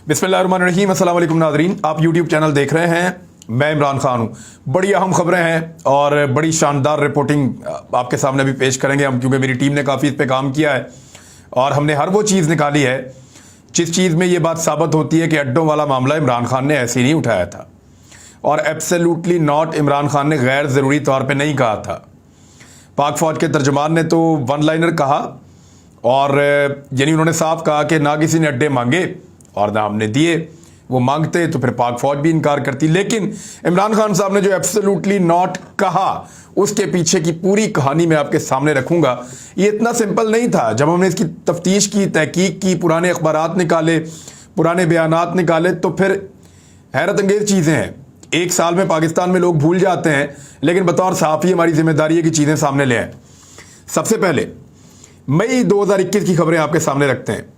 बिस्मिल्लाहिर्रहमानिर्रहीम। अस्सलाम वालेकुम नाज़रीन, आप यूट्यूब चैनल देख रहे हैं। मैं इमरान खान हूँ। बड़ी अहम खबरें हैं और बड़ी शानदार रिपोर्टिंग आपके सामने भी पेश करेंगे हम, क्योंकि मेरी टीम ने काफ़ी इस पे काम किया है और हमने हर वो चीज़ निकाली है जिस चीज़ में ये बात साबित होती है कि अड्डों वाला मामला इमरान खान ने ऐसे ही नहीं उठाया था और एब्सोल्युटली नॉट, इमरान खान ने गैर ज़रूरी तौर पे नहीं कहा था। पाक फ़ौज के तर्जुमान ने तो वन लाइनर कहा और यानी उन्होंने साफ कहा कि ना किसी ने अड्डे मांगे और ना हमने दिए। वो मांगते तो फिर पाक फ़ौज भी इनकार करती, लेकिन इमरान खान साहब ने जो एब्सोल्युटली नॉट कहा उसके पीछे की पूरी कहानी मैं आपके सामने रखूंगा। ये इतना सिंपल नहीं था। जब हमने इसकी तफ्तीश की, तहकीक की, पुराने अखबारात निकाले, पुराने बयानात निकाले, तो फिर हैरत अंगेज़ चीज़ें हैं। एक साल में पाकिस्तान में लोग भूल जाते हैं, लेकिन बतौर सहाफ़ी हमारी जिम्मेदारी है कि चीज़ें सामने ले आएं। सबसे पहले मई 2021 की खबरें आपके सामने रखते हैं।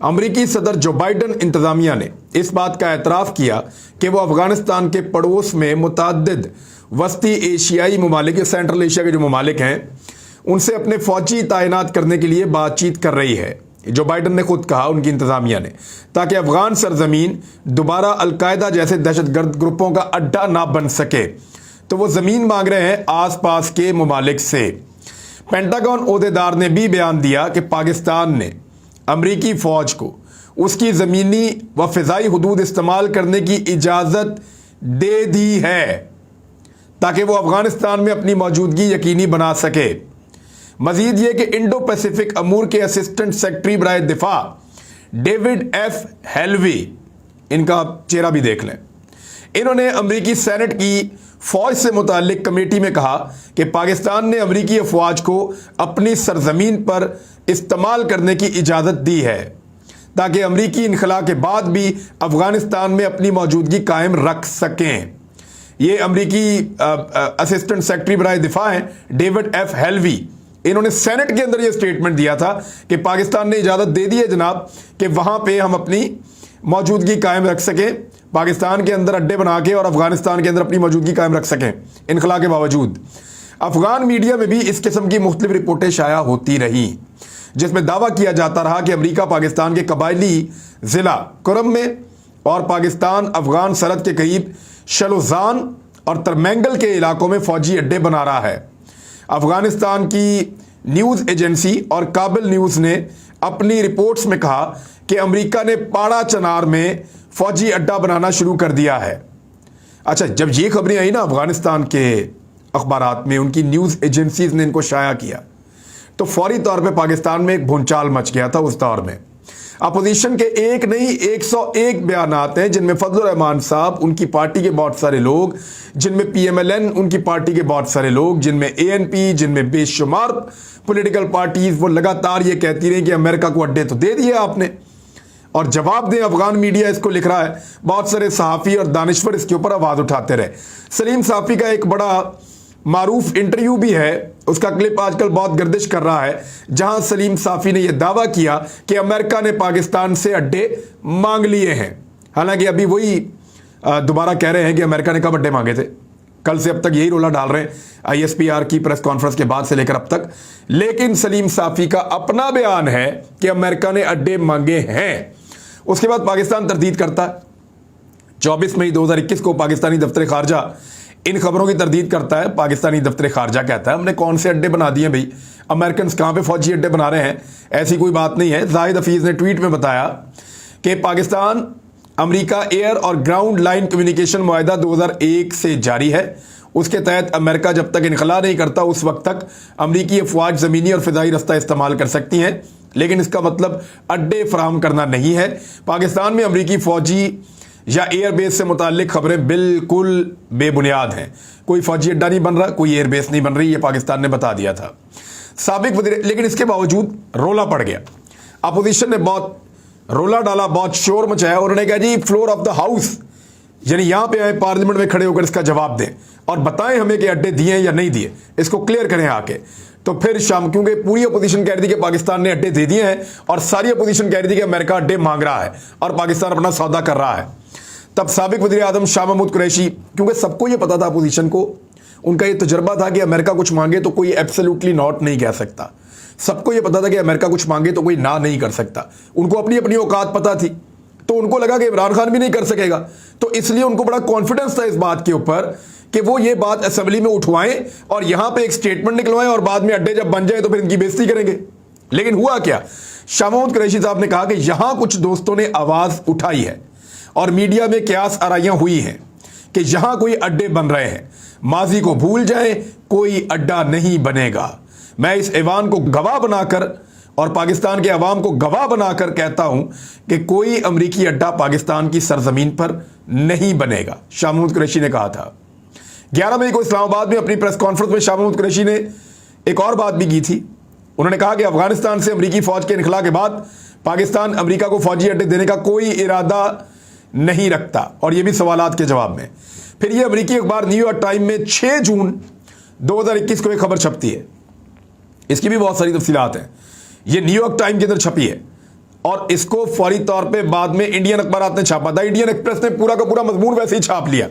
अमरीकी सदर जो बाइडन इंतज़ामिया ने इस बात का एतराफ़ किया कि वो अफ़गानिस्तान के पड़ोस में मुतअद्दिद वस्ती एशियाई ममालिक या सेंट्रल एशिया के जो ममालिक हैं उनसे अपने फ़ौजी तैनात करने के लिए बातचीत कर रही है। जो बाइडन ने खुद कहा, उनकी इंतज़ामिया ने, ताकि अफ़गान सरजमीन दोबारा अलकायदा जैसे दहशतगर्द ग्रुपों का अड्डा ना बन सके, तो वो ज़मीन मांग रहे हैं आस पास के ममालिक से। पेंटागन ओहदेदार ने भी बयान दिया कि पाकिस्तान ने अमरीकी फ़ौज को उसकी ज़मीनी व फ़िज़ाई हदूद इस्तेमाल करने की इजाज़त दे दी है ताकि वो अफ़गानिस्तान में अपनी मौजूदगी यकीनी बना सके। मज़ीद ये कि इंडो पैसिफिक अमूर के असिस्टेंट सेक्रेटरी बराए दिफा डेविड एफ हेलवी, इनका चेहरा भी देख लें, इन्होंने अमरीकी सेनेट की फ़ौज से मुताल्लिक कमेटी में कहा कि पाकिस्तान ने अमरीकी अफवाज को अपनी सरजमीन पर इस्तेमाल करने की इजाज़त दी है ताकि अमरीकी इनखला के बाद भी अफ़गानिस्तान में अपनी मौजूदगी कायम रख सकें। ये अमरीकी असिस्टेंट सेक्रेटरी बराए दिफा हैं डेविड एफ हेलवी। इन्होंने सेनेट के अंदर ये स्टेटमेंट दिया था कि पाकिस्तान ने इजाज़त दे दी है जनाब कि वहाँ पे हम अपनी मौजूदगी कायम रख सकें, पाकिस्तान के अंदर अड्डे बना के और अफगानिस्तान के अंदर अपनी मौजूदगी कायम रख सकें इनखला के बावजूद। अफगान मीडिया में भी इस किस्म की मुख्तलिफ रिपोर्टें शाया होती रहीं जिसमें दावा किया जाता रहा कि अमरीका पाकिस्तान के कबायली ज़िला कुरम में और पाकिस्तान अफगान सरहद के करीब शलोजान और तरमैंगल के इलाकों में फ़ौजी अड्डे बना रहा है। अफगानिस्तान की न्यूज़ एजेंसी और काबिल न्यूज़ ने अपनी रिपोर्ट्स में कहा कि अमेरिका ने पाड़ा चनार में फ़ौजी अड्डा बनाना शुरू कर दिया है। अच्छा, जब ये खबरें आई ना अफगानिस्तान के अखबारात में, उनकी न्यूज़ एजेंसीज ने इनको शाया किया, तो फौरी तौर पे पाकिस्तान में एक भूचाल मच गया था। उस दौर में अपोजिशन के एक नहीं 101 बयानात हैं जिनमें फजलुर रहमान साहब, उनकी पार्टी के बहुत सारे लोग, जिनमें PMLN उनकी पार्टी के बहुत सारे लोग, जिनमें ANP, जिनमें बेशुमार पॉलिटिकल पार्टीज, वो लगातार ये कहती रही कि अमेरिका को अड्डे तो दे दिए आपने और जवाब दें। अफगान मीडिया इसको लिख रहा है, बहुत सारे सहाफ़ी और दानिश्वर इसके ऊपर आवाज़ उठाते रहे। सलीम साफ़ी का एक बड़ा मारूफ इंटरव्यू भी है, उसका क्लिप आजकल बहुत गर्दिश कर रहा है, जहां सलीम साफ़ी ने यह दावा किया कि अमेरिका ने पाकिस्तान से अड्डे मांग लिए हैं। हालांकि अभी वही दोबारा कह रहे हैं कि अमेरिका ने कब अड्डे मांगे थे। कल से अब तक यही रोला डाल रहे हैं ISPR की प्रेस कॉन्फ्रेंस के बाद से लेकर अब तक। लेकिन सलीम साफ़ी का अपना बयान है कि अमेरिका ने अड्डे मांगे हैं। उसके बाद पाकिस्तान तरदीद करता है। 24 मई 2021 को पाकिस्तानी दफ्तर खारजा इन खबरों की तरदीद करता है। पाकिस्तानी दफ्तर खारजा कहता है हमने कौन से अड्डे बना दिए भाई, अमेरिकन कहाँ पे फौजी अड्डे बना रहे हैं, ऐसी कोई बात नहीं है। जाहिद हफीज़ ने ट्वीट में बताया कि पाकिस्तान अमेरिका एयर और ग्राउंड लाइन कम्युनिकेशन मुआहदा 2001 से जारी है। उसके तहत अमेरिका जब तक इनखला नहीं करता उस वक्त तक अमरीकी अफवाज ज़मीनी और फ़िज़ाई रास्ता इस्तेमाल कर सकती हैं, लेकिन इसका मतलब अड्डे फराहम करना नहीं है। पाकिस्तान में अमरीकी फ़ौजी या एयरबेस से मुताल्लिक खबरें बिल्कुल बेबुनियाद हैं। कोई फ़ौजी अड्डा नहीं बन रहा, कोई एयरबेस नहीं बन रही, ये पाकिस्तान ने बता दिया था साबिक वज़ीर। लेकिन इसके बावजूद रोला पड़ गया। अपोजिशन ने बहुत रोला डाला, बहुत शोर मचाया। उन्होंने कहा जी फ्लोर ऑफ द हाउस, यानी यहाँ पे आए, पार्लियामेंट में खड़े होकर इसका जवाब दें और बताएं हमें कि अड्डे दिए या नहीं दिए, इसको क्लियर करें आके। तो फिर शाम, क्योंकि पूरी अपोजिशन कह रही थी कि पाकिस्तान ने अड्डे दे दिए हैं और सारी अपोजिशन कह रही थी कि अमेरिका अड्डे मांग रहा है और पाकिस्तान अपना सौदा कर रहा है, तब साबिक वज़ीर आज़म शाह महमूद कुरैशी, क्योंकि सबको ये पता था अपोजिशन को, उनका ये तजर्बा था कि अमेरिका कुछ मांगे तो कोई एब्सोल्युटली नॉट नहीं कह सकता। सबको ये पता था कि अमेरिका कुछ मांगे तो कोई ना नहीं कर सकता। उनको अपनी अपनी औकात पता थी। तो उनको लगा कि इमरान खान भी नहीं कर सकेगा, तो इसलिए उनको बड़ा कॉन्फिडेंस था इस बात के ऊपर कि वो ये बात असेंबली में उठवाएं और यहां पे एक स्टेटमेंट निकलवाएं और बाद में अड्डे जब बन जाए तो फिर इनकी बेइज्जती करेंगे। लेकिन हुआ क्या, शाह महमूद कुरैशी साहब ने कहा कि यहां कुछ दोस्तों ने आवाज उठाई है और मीडिया में क्यास आराइयां हुई हैं कि यहां कोई अड्डे बन रहे हैं, माजी को भूल जाएं, कोई अड्डा नहीं बनेगा। मैं इस ऐवान को गवाह बनाकर और पाकिस्तान के अवाम को गवाह बनाकर कहता हूं कि कोई अमरीकी अड्डा पाकिस्तान की सरजमीन पर नहीं बनेगा, शाह महमूद कुरैशी ने कहा था। 11 मई को इस्लामाबाद में अपनी प्रेस कॉन्फ्रेंस में शाह महमूद कुरैशी ने एक और बात भी की थी। उन्होंने कहा कि अफगानिस्तान से अमरीकी फौज के इनखला के बाद पाकिस्तान अमरीका को फौजी अड्डे देने का कोई इरादा नहीं रखता, और यह भी सवालात के जवाब में। फिर यह अमरीकी अखबार न्यूयॉर्क टाइम में 6 जून 2021 को एक खबर छपती है, इसकी भी बहुत सारी तफसीलात हैं। यह न्यूयॉर्क टाइम के अंदर छपी है और इसको फौरी तौर पे बाद में इंडियन अखबारात ने छापा था। इंडियन एक्सप्रेस ने पूरा का पूरा मजमून वैसे ही छाप लिया।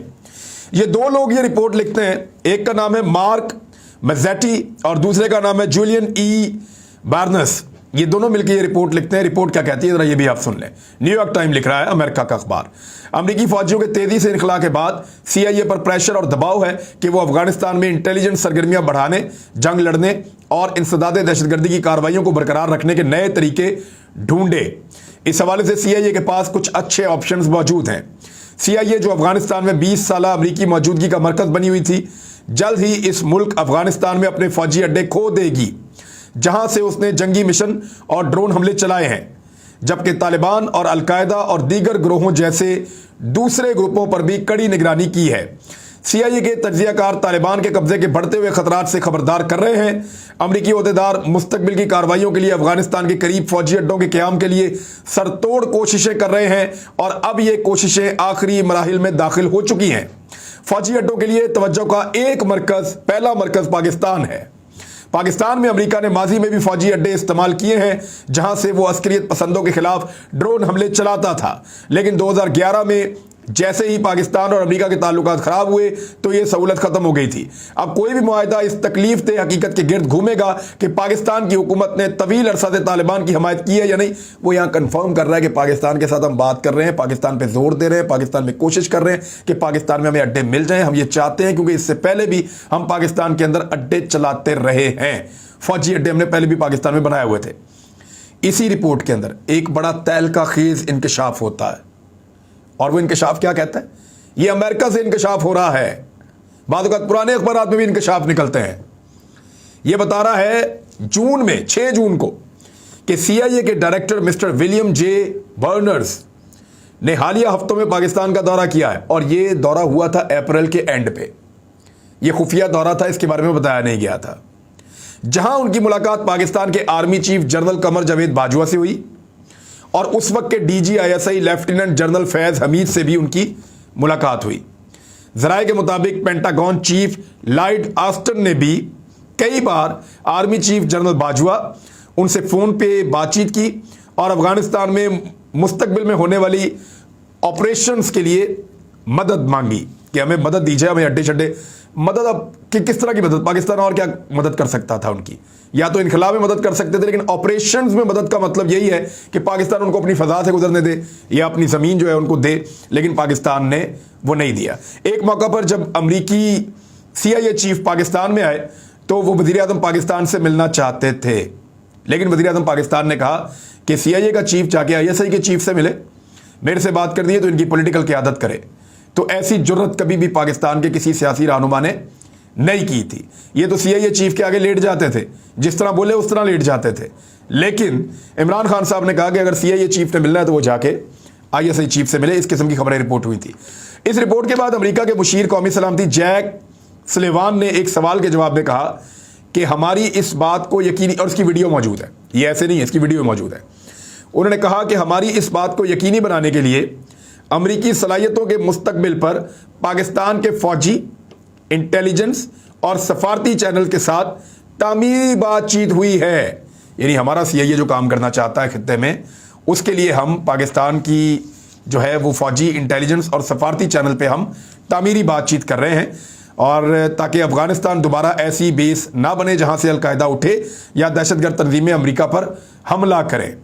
ये 2 लोग ये रिपोर्ट लिखते हैं, एक का नाम है मार्क मैजेटी और दूसरे का नाम है जूलियन ई बार्नस। ये दोनों मिलकर ये रिपोर्ट लिखते हैं। रिपोर्ट क्या कहती है जरा ये भी आप सुन लें। न्यूयॉर्क टाइम लिख रहा है, अमेरिका का अखबार, अमरीकी फौजियों के तेजी से इनखला के बाद CIA पर प्रेशर और दबाव है कि वो अफगानिस्तान में इंटेलिजेंस सरगर्मियां बढ़ाने, जंग लड़ने और इंसदाद दहशतगर्दी की कार्रवाइयों को बरकरार रखने के नए तरीके ढूंढे। इस हवाले से CIA के पास कुछ अच्छे ऑप्शंस मौजूद हैं। CIA जो अफगानिस्तान में 20 साल अमरीकी मौजूदगी का मरकज बनी हुई थी, जल्द ही इस मुल्क अफगानिस्तान में अपने फौजी अड्डे खो देगी जहां से उसने जंगी मिशन और ड्रोन हमले चलाए हैं, जबकि तालिबान और अलकायदा और दीगर ग्रोहों जैसे दूसरे ग्रुपों पर भी कड़ी निगरानी की है। CIA के तज्जियाकार तालिबान के कब्जे के बढ़ते हुए खतरात से खबरदार कर रहे हैं। अमरीकी ओहदेदार मुस्तकबिल की कार्रवाइयों के लिए अफगानिस्तान के करीब फौजी अड्डों के क़याम के लिए सरतोड़ कोशिशें कर रहे हैं और अब ये कोशिशें आखिरी मराहिल में दाखिल हो चुकी हैं। फौजी अड्डों के लिए तवज्जो का एक मरकज, पहला मरकज पाकिस्तान है। पाकिस्तान में अमेरिका ने माजी में भी फौजी अड्डे इस्तेमाल किए हैं जहां से वो अस्करियत पसंदों के खिलाफ ड्रोन हमले चलाता था, लेकिन 2011 में जैसे ही पाकिस्तान और अमेरिका के ताल्लुकात खराब हुए तो ये सहूलत खत्म हो गई थी। अब कोई भी मुआहिदा इस तकलीफ दे हकीकत के गिर्द घूमेगा कि पाकिस्तान की हुकूमत ने तवील अरसा से तालिबान की हमायत की है या नहीं। वो यहाँ कंफर्म कर रहा है कि पाकिस्तान के साथ हम बात कर रहे हैं, पाकिस्तान पे जोर दे रहे हैं, पाकिस्तान में कोशिश कर रहे हैं कि पाकिस्तान में हमें अड्डे मिल जाएं। हम ये चाहते हैं क्योंकि इससे पहले भी हम पाकिस्तान के अंदर अड्डे चलाते रहे हैं। फौजी अड्डे हमने पहले भी पाकिस्तान में बनाए हुए थे। इसी रिपोर्ट के अंदर एक बड़ा तहलका खेज इंकशाफ होता है, और वो इंकशाफ क्या कहता है, ये अमेरिका से इंकशाफ हो रहा है। बाद वक्त पुराने अखबारात में भी इंकशाफ निकलते हैं। ये बता रहा है जून में 6 जून को कि CIA के director mister William J Burns ने हालिया हफ्तों में पाकिस्तान का दौरा किया है, और ये दौरा हुआ था अप्रैल के एंड पे। ये खुफिया दौरा था, इसके बारे में बताया नहीं गया था, जहां उनकी मुलाकात पाकिस्तान के army chief general Qamar Javed Bajwa से हुई और उस वक्त के DGISI lieutenant general Faiz Hamid से भी उनकी मुलाकात हुई। जराये के मुताबिक पेंटागन चीफ लॉयड ऑस्टिन ने भी कई बार आर्मी चीफ जनरल बाजवा उनसे फोन पे बातचीत की और अफगानिस्तान में मुस्तकबिल में होने वाली ऑपरेशंस के लिए मदद मांगी कि हमें मदद दीजिए, हमें अड्डे शड्डे मदद। अब कि किस तरह की मदद, पाकिस्तान और क्या मदद कर सकता था उनकी, या तो इनखला में मदद कर सकते थे, लेकिन ऑपरेशंस में मदद का मतलब यही है कि पाकिस्तान उनको अपनी फजा से गुजरने दे या अपनी ज़मीन जो है उनको दे, लेकिन पाकिस्तान ने वो नहीं दिया। एक मौका पर जब अमरीकी CIA चीफ पाकिस्तान में आए तो वो वज़ीर आज़म पाकिस्तान से मिलना चाहते थे, लेकिन वज़ीर आज़म पाकिस्तान ने कहा कि CIA का चीफ जाके ISI के चीफ से मिले, मेरे से बात कर दिए तो इनकी पॉलिटिकल क़यादत करे। तो ऐसी जुर्रत कभी भी पाकिस्तान के किसी सियासी रहनुमा ने नहीं की थी। ये तो CIA चीफ के आगे लेट जाते थे, जिस तरह बोले उस तरह लेट जाते थे। लेकिन इमरान खान साहब ने कहा कि अगर CIA चीफ ने मिलना है तो वो जाके ISI चीफ से मिले। इस किस्म की खबरें रिपोर्ट हुई थी। इस रिपोर्ट के बाद अमेरिका के मुशीर कौमी सलामती जैक सुलेवान ने एक सवाल के जवाब में कहा कि हमारी इस बात को यकीनी, और इसकी वीडियो मौजूद है, ये ऐसे नहीं है, इसकी वीडियो मौजूद है। उन्होंने कहा कि हमारी इस बात को यकीनी बनाने के लिए अमरीकी सलाहियतों के मुस्तकबिल पर पाकिस्तान के फौजी, इंटेलिजेंस और सफारती चैनल के साथ तामीरी बातचीत हुई है। यानी हमारा CIA जो काम करना चाहता है खित्ते में, उसके लिए हम पाकिस्तान की जो है वो फौजी, इंटेलिजेंस और सफारती चैनल पे हम तामीरी बातचीत कर रहे हैं, और ताकि अफगानिस्तान दोबारा ऐसी बेस ना बने जहां से अलकायदा उठे या दहशतगर्द तंजीमें अमरीका पर हमला करें।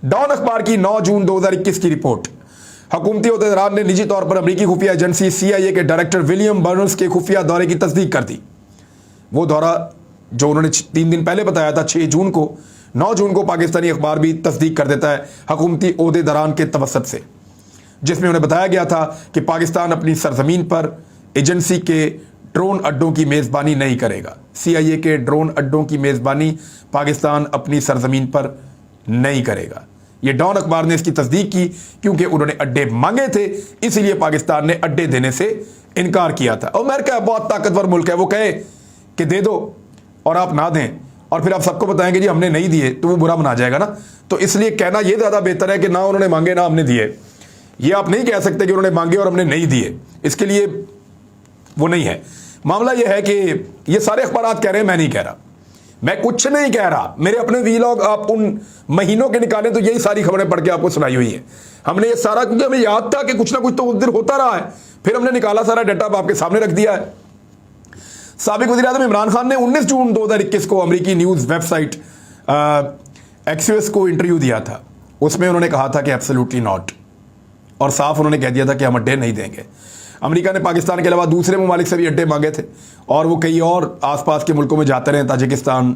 डॉन अखबार की 9 जून 2021 की रिपोर्ट, हुकूमती अहदेदार ने निजी तौर पर अमरीकी खुफिया एजेंसी CIA के डायरेक्टर विलियम बर्नर्स के खुफिया दौरे की तस्दीक कर दी। वो दौरा जो उन्होंने 3 दिन पहले बताया था 6 जून को, 9 जून को पाकिस्तानी अखबार भी तस्दीक कर देता है हुकूमती ओहदेदारान के तवसत से, जिसमें उन्हें बताया गया था कि पाकिस्तान अपनी सरजमीन पर एजेंसी के ड्रोन अड्डों की मेज़बानी नहीं करेगा। CIA के ड्रोन अड्डों की मेज़बानी पाकिस्तान अपनी सरजमीन पर नहीं करेगा। ये डॉन अखबार ने इसकी तस्दीक की क्योंकि उन्होंने अड्डे मांगे थे, इसीलिए पाकिस्तान ने अड्डे देने से इनकार किया था। और अमेरिका बहुत ताकतवर मुल्क है, वो कहे कि दे दो और आप ना दें और फिर आप सबको बताएंगे जी हमने नहीं दिए, तो वो बुरा मना जाएगा ना। तो इसलिए कहना ये ज़्यादा बेहतर है कि ना उन्होंने मांगे ना हमने दिए। ये आप नहीं कह सकते कि उन्होंने मांगे और हमने नहीं दिए, इसके लिए वो नहीं है। मामला ये है कि ये सारे अखबार कह रहे हैं, मैं नहीं कह रहा, मैं कुछ नहीं कह रहा। मेरे अपने वीलॉग आप उन महीनों के निकालें तो यही सारी खबरें पढ़ के आपको सुनाई हुई है। हमने ये सारा, क्योंकि हमें याद था कि कुछ ना कुछ तो उस दिन होता रहा है, फिर हमने निकाला सारा डाटा आपके सामने रख दिया है। साबिक वज़ीर आज़म इमरान खान ने 19 जून 2021 को अमेरिकी न्यूज़ वेबसाइट एक्सियोस को इंटरव्यू दिया था। उसमें उन्होंने कहा था कि एब्सोल्युटली नॉट, और साफ उन्होंने कह दिया था कि हम अड्डे नहीं देंगे। अमेरिका ने पाकिस्तान के अलावा दूसरे ममालिक से भी अड्डे मांगे थे और वो कई और आसपास के मुल्कों में जाते रहे, ताजिकिस्तान,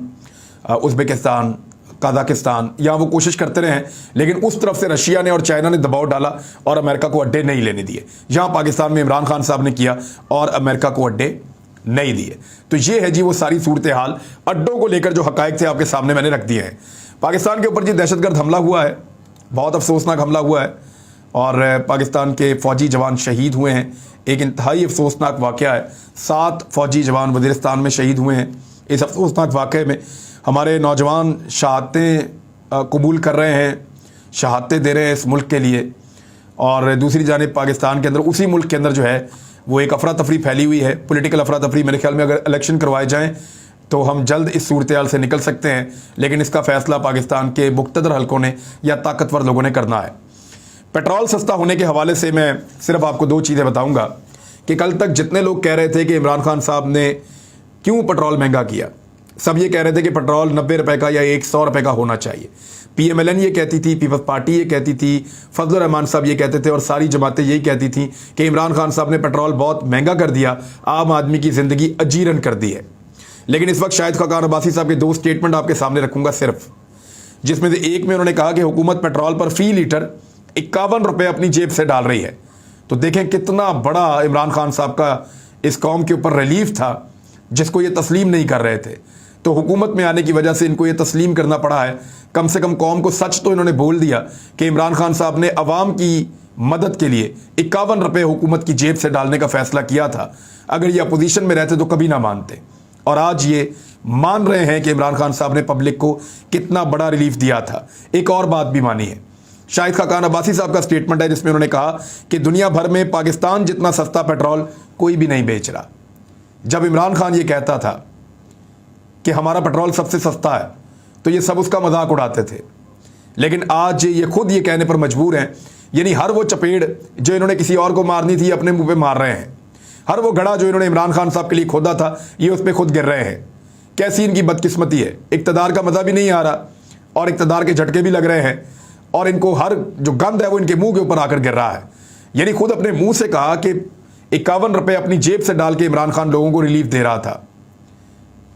उज़्बेकिस्तान, कज़ाकिस्तान, यहाँ वो कोशिश करते रहे, लेकिन उस तरफ से रशिया ने और चाइना ने दबाव डाला और अमेरिका को अड्डे नहीं लेने दिए। यहाँ पाकिस्तान में इमरान खान साहब ने किया और अमेरिका को अड्डे नहीं दिए। तो ये है जी वो सारी सूरत हाल, अड्डों को लेकर जो हकायक थे आपके सामने मैंने रख दिए हैं। पाकिस्तान के ऊपर जी दहशतगर्द हमला हुआ है, बहुत अफसोसनाक हमला हुआ है और पाकिस्तान के फ़ौजी जवान शहीद हुए हैं। एक इंतहाई अफसोसनाक वाक़या है, 7 फ़ौजी जवान वज़ीरिस्तान में शहीद हुए हैं। इस अफसोसनाक वाक़े में हमारे नौजवान शहादतें कबूल कर रहे हैं, शहादतें दे रहे हैं इस मुल्क के लिए। और दूसरी जानिब पाकिस्तान के अंदर, उसी मुल्क के अंदर जो है वो एक अफरा तफरी फैली हुई है, पॉलिटिकल अफरा तफरी। मेरे ख्याल में अगर इलेक्शन करवाए जाएँ तो हम जल्द इस सूरत हाल से निकल सकते हैं, लेकिन इसका फ़ैसला पाकिस्तान के मुक़्तदर हलकों ने या ताकतवर लोगों ने करना है। पेट्रोल सस्ता होने के हवाले से मैं सिर्फ आपको 2 चीज़ें बताऊंगा कि कल तक जितने लोग कह रहे थे कि इमरान खान साहब ने क्यों पेट्रोल महंगा किया, सब ये कह रहे थे कि पेट्रोल 90 रुपए का या 100 रुपए का होना चाहिए। PMLN ये कहती थी, पीपल्स पार्टी ये कहती थी, फजलुर रहमान साहब ये कहते थे और सारी जमातें यही कहती थी कि इमरान खान साहब ने पेट्रोल बहुत महंगा कर दिया, आम आदमी की ज़िंदगी अजीरन कर दी है। लेकिन इस वक्त शाहिद खाकान अब्बासी साहब के 2 स्टेटमेंट आपके सामने रखूंगा सिर्फ, जिसमें से एक में उन्होंने कहा कि हुकूमत पेट्रोल पर फ़ी लीटर 51 रुपये अपनी जेब से डाल रही है। तो देखें कितना बड़ा इमरान खान साहब का इस कौम के ऊपर रिलीफ था जिसको ये तस्लीम नहीं कर रहे थे। तो हुकूमत में आने की वजह से इनको ये तस्लीम करना पड़ा है। कम से कम कौम को सच तो इन्होंने बोल दिया कि इमरान खान साहब ने अवाम की मदद के लिए 51 रुपये हुकूमत की जेब से डालने का फैसला किया था। अगर ये अपोजिशन में रहते तो कभी ना मानते, और आज ये मान रहे हैं कि इमरान खान साहब ने पब्लिक को कितना बड़ा रिलीफ दिया था। एक और बात भी मानी है, शाहिद खाकान अब्बासी साहब का स्टेटमेंट है जिसमें उन्होंने कहा कि दुनिया भर में पाकिस्तान जितना सस्ता पेट्रोल कोई भी नहीं बेच रहा। जब इमरान खान ये कहता था कि हमारा पेट्रोल सबसे सस्ता है तो ये सब उसका मजाक उड़ाते थे, लेकिन आज ये खुद ये कहने पर मजबूर हैं, यानी हर वो चपेड़ जो इन्होंने किसी और को मारनी थी अपने मुंह पे मार रहे हैं। हर वो घड़ा जो इन्होंने इमरान खान साहब के लिए खोदा था ये उस पर खुद गिर रहे हैं। कैसी इनकी बदकिस्मती है, इक़्तिदार का मज़ा भी नहीं आ रहा और इक़्तिदार के झटके भी लग रहे हैं और इनको हर जो गंद है वो इनके मुंह के ऊपर आकर गिर रहा है। यानी खुद अपने मुंह से कहा कि 51 रुपये अपनी जेब से डाल के इमरान खान लोगों को रिलीफ दे रहा था,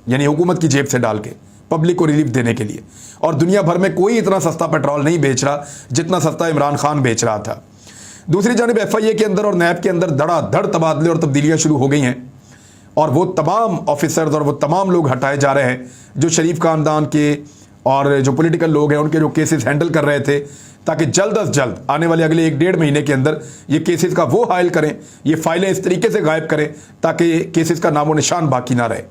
यानी हुकूमत की जेब से डाल के पब्लिक को रिलीफ देने के लिए। और दुनिया भर में कोई इतना सस्ता पेट्रोल नहीं बेच रहा जितना सस्ता इमरान खान बेच रहा था। दूसरी जानिब FIA के अंदर और NAB के अंदर धड़ाधड़ तबादले और तब्दीलियाँ शुरू हो गई हैं और वो तमाम ऑफिसर्स और वो तमाम लोग हटाए जा रहे हैं जो शरीफ खानदान के और जो पॉलिटिकल लोग हैं उनके जो केसेस हैंडल कर रहे थे, ताकि जल्द अज जल्द आने वाले अगले 1-1.5 महीने के अंदर ये केसेस का वो हायल करें, ये फाइलें इस तरीके से गायब करें ताकि केसेस का नामो निशान बाकी ना रहे।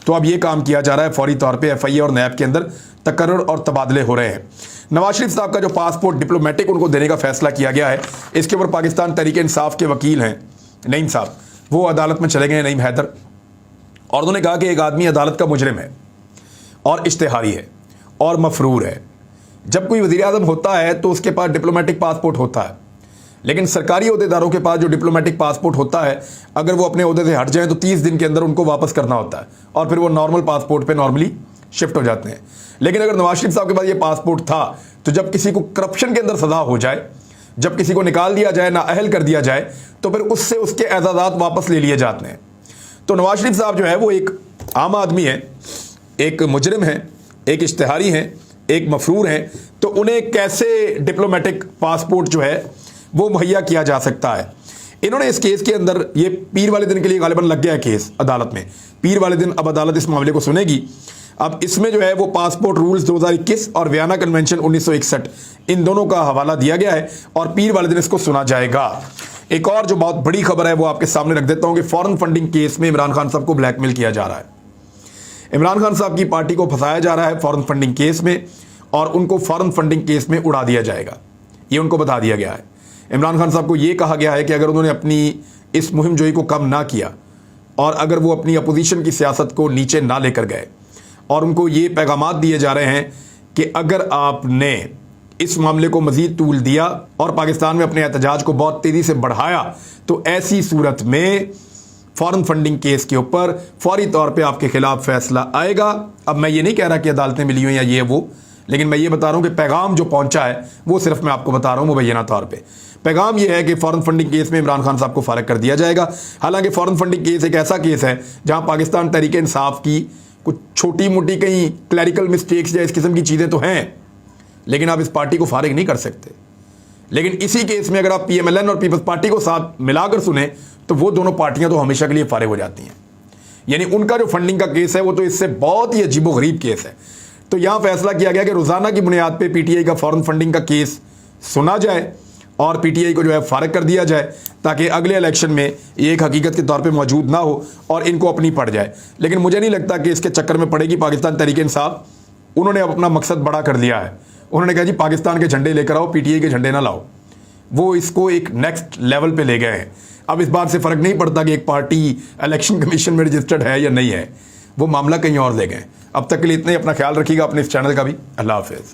तो अब ये काम किया जा रहा है फौरी तौर पे। FIA और NAB के अंदर तकर्रुर और तबादले हो रहे हैं। नवाज शरीफ साहब का जो पासपोर्ट डिप्लोमेटिक उनको देने का फैसला किया गया है, इसके ऊपर पाकिस्तान तहरीक इंसाफ के वकील हैं नईम साहब, वो अदालत में चले गए, नईम हैदर, और उन्होंने कहा कि एक आदमी अदालत का मुजरिम है और इश्तिहारी है और मफरूर है। जब कोई वज़ीर आज़म होता है तो उसके पास डिप्लोमेटिक पासपोर्ट होता है, लेकिन सरकारी अहदेदारों के पास जो डिप्लोमेटिक पासपोर्ट होता है, अगर वो अपने अहदे से हट जाएं तो 30 दिन के अंदर उनको वापस करना होता है और फिर वो नॉर्मल पासपोर्ट पे नॉर्मली शिफ्ट हो जाते हैं। लेकिन अगर नवाज शरीफ साहब के पास ये पासपोर्ट था तो जब किसी को करप्शन के अंदर सजा हो जाए, جب کسی کو نکال دیا جائے، نااہل کر دیا جائے، تو پھر اس سے اس کے اعزازات واپس لے لیے جاتے ہیں۔ تو نواز شریف صاحب جو ہے وہ ایک عام آدمی ہے، ایک مجرم ہیں، ایک اشتہاری ہیں، ایک مفرور ہیں، تو انہیں کیسے ڈپلومیٹک پاسپورٹ جو ہے وہ مہیا کیا جا سکتا ہے؟ انہوں نے اس کیس کے اندر، یہ پیر والے دن کے لیے غالباً لگ گیا ہے کیس عدالت میں، پیر والے دن اب عدالت اس معاملے کو سنے گی۔ اب اس میں جو ہے وہ پاسپورٹ رولز 2021 اور ویانا کنونشن 1961 ان دونوں کا حوالہ دیا گیا ہے اور پیر والے دن اس کو سنا جائے گا۔ ایک اور جو بہت بڑی خبر ہے وہ آپ کے سامنے رکھ دیتا ہوں کہ فارن فنڈنگ کیس میں عمران خان صاحب کو بلیک میل کیا جا رہا ہے۔ عمران خان صاحب کی پارٹی کو پھنسایا جا رہا ہے فارن فنڈنگ کیس میں، اور ان کو فارن فنڈنگ کیس میں اڑا دیا جائے گا، یہ ان کو بتا دیا گیا ہے۔ عمران خان صاحب کو یہ کہا گیا ہے کہ اگر انہوں نے اپنی اس مہم جوئی کو کم نہ کیا اور اگر وہ اپنی اپوزیشن کی سیاست کو نیچے نہ لے کر گئے، اور ان کو یہ پیغامات دیے جا رہے ہیں کہ اگر آپ نے اس معاملے کو مزید طول دیا اور پاکستان میں اپنے احتجاج کو بہت تیزی سے بڑھایا تو ایسی صورت میں فارن فنڈنگ کیس کے اوپر فوری طور پہ آپ کے خلاف فیصلہ آئے گا۔ اب میں یہ نہیں کہہ رہا کہ عدالتیں ملی ہوئی یا یہ وہ، لیکن میں یہ بتا رہا ہوں کہ پیغام جو پہنچا ہے وہ صرف میں آپ کو بتا رہا ہوں مبینہ طور پہ۔ پیغام یہ ہے کہ فارن فنڈنگ کیس میں عمران خان صاحب کو فارغ کر دیا جائے گا۔ حالانکہ فارن فنڈنگ کیس ایک ایسا کیس ہے جہاں پاکستان تحریک انصاف کی کچھ چھوٹی موٹی کہیں کلیریکل مسٹیکس یا اس قسم کی چیزیں تو ہیں، لیکن آپ اس پارٹی کو فارغ نہیں کر سکتے۔ لیکن اسی کیس میں اگر آپ پی ایم ایل این اور پیپلز پارٹی کو ساتھ ملا کر سنیں تو وہ دونوں پارٹیاں تو ہمیشہ کے لیے فارغ ہو جاتی ہیں۔ یعنی ان کا جو فنڈنگ کا کیس ہے وہ تو اس سے بہت ہی عجیب و غریب کیس ہے۔ تو یہاں فیصلہ کیا گیا کہ روزانہ کی بنیاد پہ پی ٹی آئی کا فارن فنڈنگ کا کیس سنا جائے اور پی ٹی آئی کو جو ہے فارغ کر دیا جائے، تاکہ اگلے الیکشن میں یہ ایک حقیقت کے طور پہ موجود نہ ہو اور ان کو اپنی پڑ جائے۔ لیکن مجھے نہیں لگتا کہ اس کے چکر میں پڑے گی پاکستان تحریک انصاف۔ انہوں نے اپنا مقصد بڑا کر دیا ہے، انہوں نے کہا جی پاکستان کے جھنڈے لے کر آؤ، پی ٹی آئی کے جھنڈے نہ لاؤ۔ وہ اس کو ایک نیکسٹ لیول پہ لے گئے ہیں۔ اب اس بات سے فرق نہیں پڑتا کہ ایک پارٹی الیکشن کمیشن میں رجسٹرڈ ہے یا نہیں ہے، وہ معاملہ کہیں اور لے گئے۔ اب تک کے لیے اتنے، اپنا خیال رکھیے گا، اپنے اس چینل کا بھی۔ اللہ حافظ۔